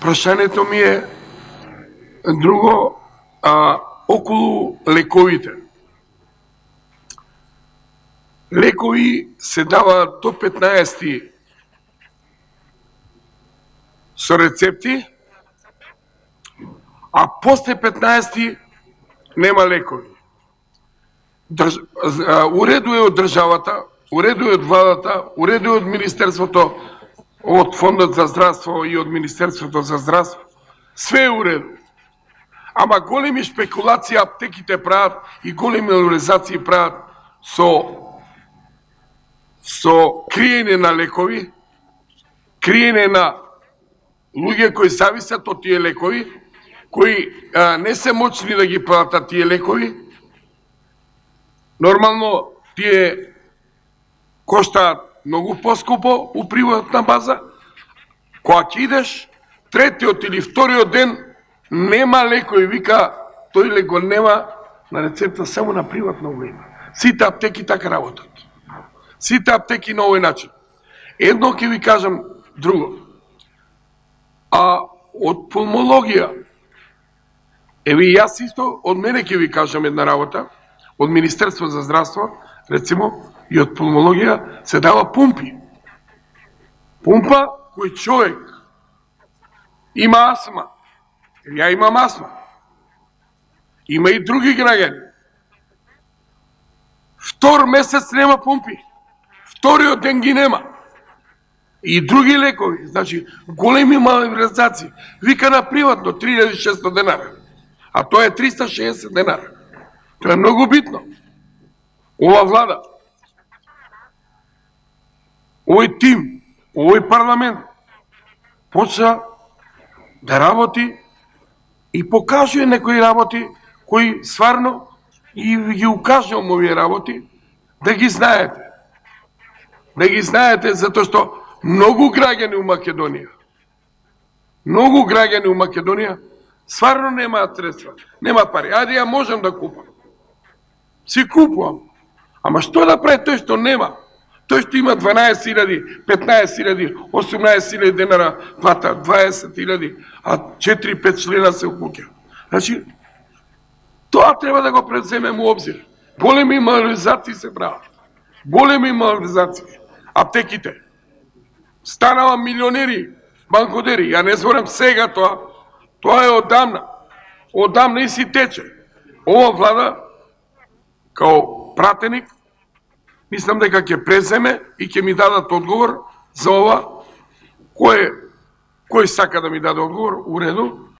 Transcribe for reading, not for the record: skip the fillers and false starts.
Прашањето ми е друго, околу лековите. Лекови се даваат до 15 со рецепти, а после 15 нема лекови. Уредува од државата, уредува од владата, уредува од Министерството, од Фондот за здравство и од Министерството за здравство. Све е уредува. Ама големи шпекулации аптеките прават и големи организации прават со криење на лекови, криење на луѓе кои зависат од тие лекови, кои не се моćни да ги платат тие лекови. Нормално тие коштаат многу поскупо у приватна база. Кога ќе идеш, третиот или вториот ден нема лекови, вика тој лек го нема на рецепта, само на приватно го има. Сите аптеки така работат. Сите аптеки на овој начин. Едно ќе ви кажам друго. Од пулмологија, еве јас исто, од мене ќе ви кажам една работа, од Министерство за здравство, рецимо, и од пулмологија се дава пумпи. Пумпа кој човек има астма. Ја имам астма. Има и други граѓани. Втор месец нема пумпи. Вториот ден ги нема. И други лекови, значи големи малверзации. Вика на приватно 3600 денара. А тоа е 360 денара. Тоа е многу битно. Ова влада, овој тим, овој парламент почна да работи и покажува некои работи кои стварно и ги укажувам овие работи, да ги знаете. Да ги знаете, затоа што многу граѓани у Македонија стварно немаат средства, нема пари. Ајде, ја можам да купам. Си купувам. Ама што да прави тој што нема? Тој што има 12.000, 15.000, 18.000 денара плата, 20.000, а 4-5 члена се у куќа. Значи, тоа треба да го преземем у обзир. Големи малверзации се прават. Големи малверзации. Аптеките. Станава милионери, банкодери. Ја не зборам сега тоа. Тоа е одамна. Одамна и си тече. Ова влада, као пратеник, мислам дека ќе преземе и ќе ми дадат одговор за ова. Кој сака да ми даде одговор, у реду,